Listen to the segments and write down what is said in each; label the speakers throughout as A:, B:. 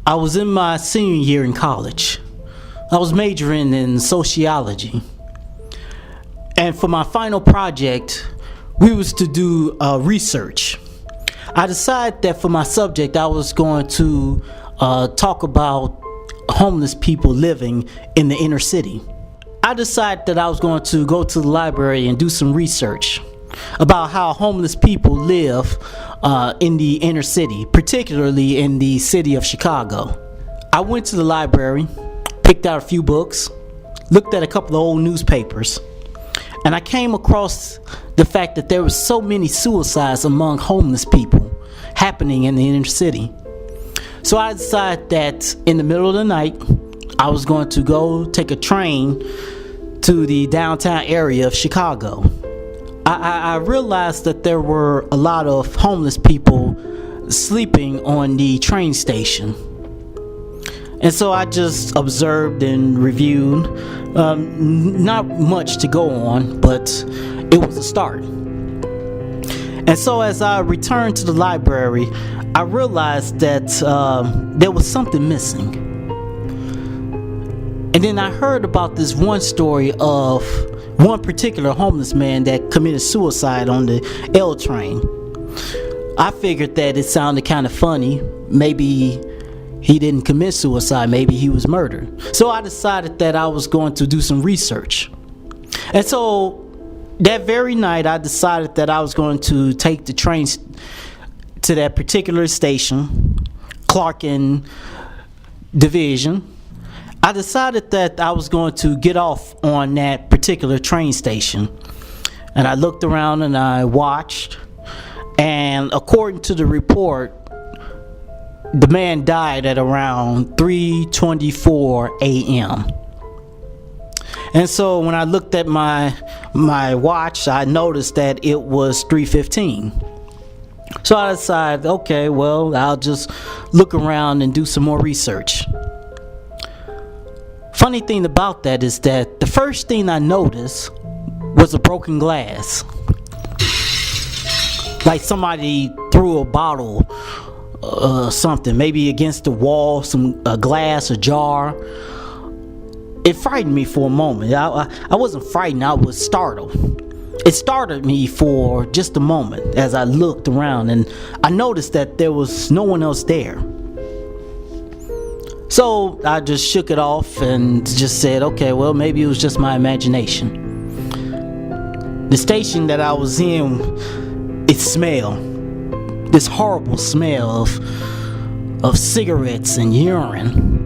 A: I was in my senior year in college. I was majoring in sociology. And for my final project, we was to do research. I decided that for my subject, I was going to talk about homeless people living in the inner city. I decided that I was going to go to the library and do some research about how homeless people live in the inner city, particularly in the city of Chicago. I went to the library, picked out a few books, looked at a couple of old newspapers, and I came across the fact that there were so many suicides among homeless people happening in the inner city. So I decided that in the middle of the night, I was going to go take a train to the downtown area of Chicago. I realized that there were a lot of homeless people sleeping on the train station. And so I just observed and reviewed. Not much to go on, but it was a start. And so as I returned to the library, I realized that there was something missing. And then I heard about this one story of one particular homeless man that committed suicide on the L train. I figured that it sounded kind of funny. Maybe he didn't commit suicide, maybe he was murdered. So I decided that I was going to do some research. And so that very night, I decided that I was going to take the train to that particular station, Clarkin Division. I decided that I was going to get off on that particular train station. And I looked around and I watched. And according to the report, the man died at around 3:24 a.m. And so when I looked at my watch, I noticed that it was 3:15. So I decided, okay, well, I'll just look around and do some more research. Funny thing about that is that the first thing I noticed was a broken glass. Like somebody threw a bottle, something, maybe against the wall, a glass, a jar. It frightened me for a moment. I wasn't frightened, I was startled. It startled me for just a moment as I looked around, and I noticed that there was no one else there. So I just shook it off and just said, okay, well, maybe it was just my imagination. The station that I was in, it smelled, this horrible smell of cigarettes and urine.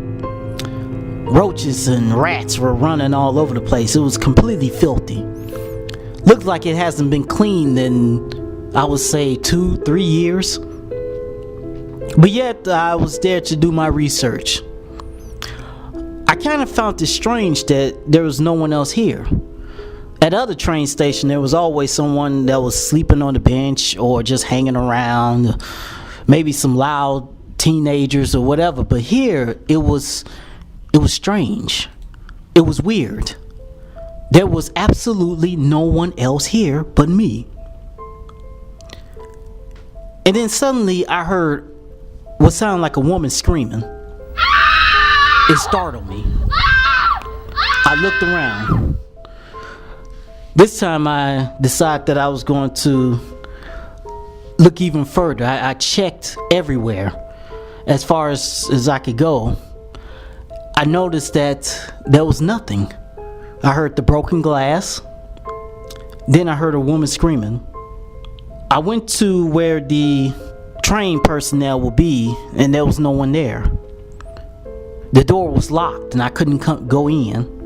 A: Roaches and rats were running all over the place. It was completely filthy. Looked like it hasn't been cleaned in, I would say, 2-3 years. But yet I was there to do my research. I kind of found it strange that there was no one else here. At other train stations, there was always someone that was sleeping on the bench or just hanging around, maybe some loud teenagers or whatever. But here, it was strange. It was weird. There was absolutely no one else here but me. And then suddenly I heard what sounded like a woman screaming. It startled me. I looked around. This time I decided that I was going to look even further. I checked everywhere as far as I could go. I noticed that there was nothing. I heard the broken glass. Then I heard a woman screaming. I went to where the train personnel would be, and there was no one there. The door was locked and I couldn't go in.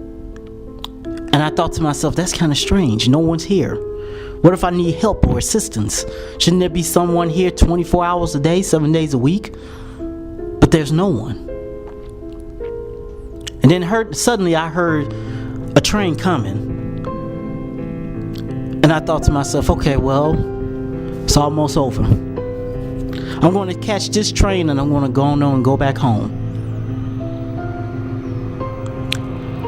A: And I thought to myself, that's kind of strange. No one's here. What if I need help or assistance? Shouldn't there be someone here 24 hours a day, 7 days a week? But there's no one. And then suddenly I heard a train coming. And I thought to myself, okay, well, it's almost over. I'm going to catch this train and I'm going to go on and go back home.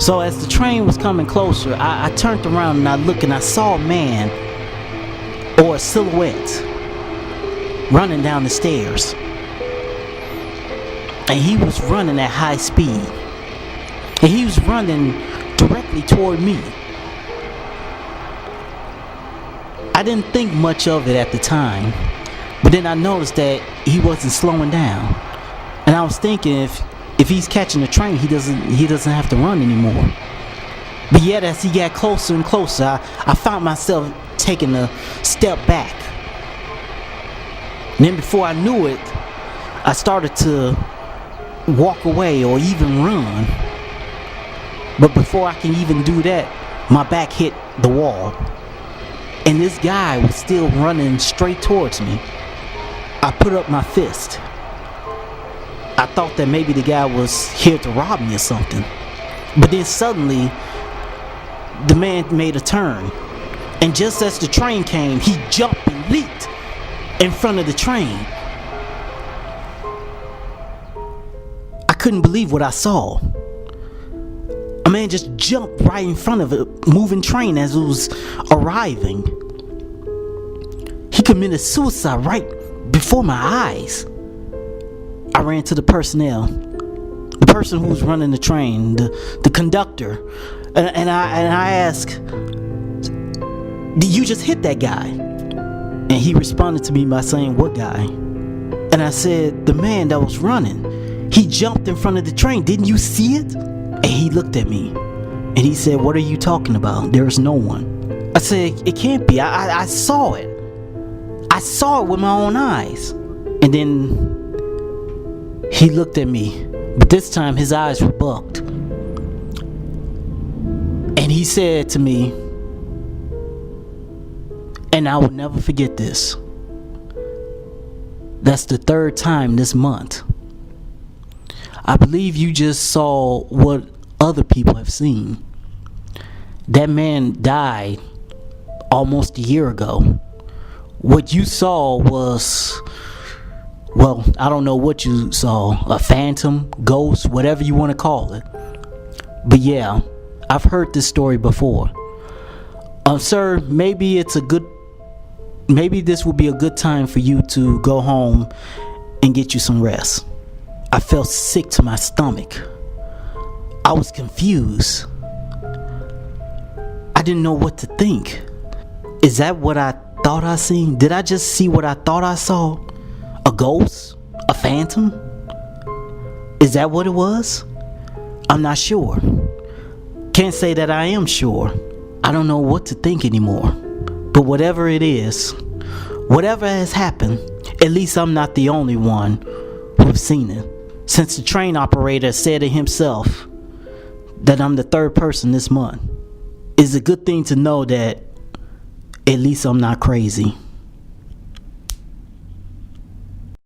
A: So as the train was coming closer, I turned around and I looked and I saw a man or a silhouette running down the stairs. and he was running at high speed. And he was running directly toward me. I didn't think much of it at the time, but then I noticed that he wasn't slowing down. And I was thinking if he's catching a train, he doesn't have to run anymore. But yet as he got closer and closer, I found myself taking a step back. And then before I knew it, I started to walk away or even run. But before I can even do that, my back hit the wall. And this guy was still running straight towards me. I put up my fist. I thought that maybe the guy was here to rob me or something. But then suddenly, the man made a turn. And just as the train came, he jumped and leaped in front of the train. I couldn't believe what I saw. A man just jumped right in front of a moving train as it was arriving. He committed suicide right before my eyes. I ran to the personnel, the person who was running the train, the conductor, and I asked, "Did you just hit that guy?" And he responded to me by saying, "What guy?" And I said, "The man that was running. He jumped in front of the train. Didn't you see it?" And he looked at me and he said, "What are you talking about? There's no one." I said, "It can't be. I saw it. I saw it with my own eyes." And then he looked at me, but this time his eyes were bugged. And he said to me, and I will never forget this, that's the third time this month. I believe you just saw what other people have seen. That man died almost a year ago. What you saw was, well, I don't know what you saw, a phantom, ghost, whatever you want to call it. But yeah, I've heard this story before. Sir, maybe this will be a good time for you to go home and get you some rest. I felt sick to my stomach. I was confused. I didn't know what to think. Is that what I thought I seen? Did I just see what I thought I saw? A ghost? A phantom? Is that what it was? I'm not sure. Can't say that I am sure. I don't know what to think anymore. But whatever it is, whatever has happened, at least I'm not the only one who have seen it. Since the train operator said it himself that I'm the third person this month, it's a good thing to know that at least I'm not crazy.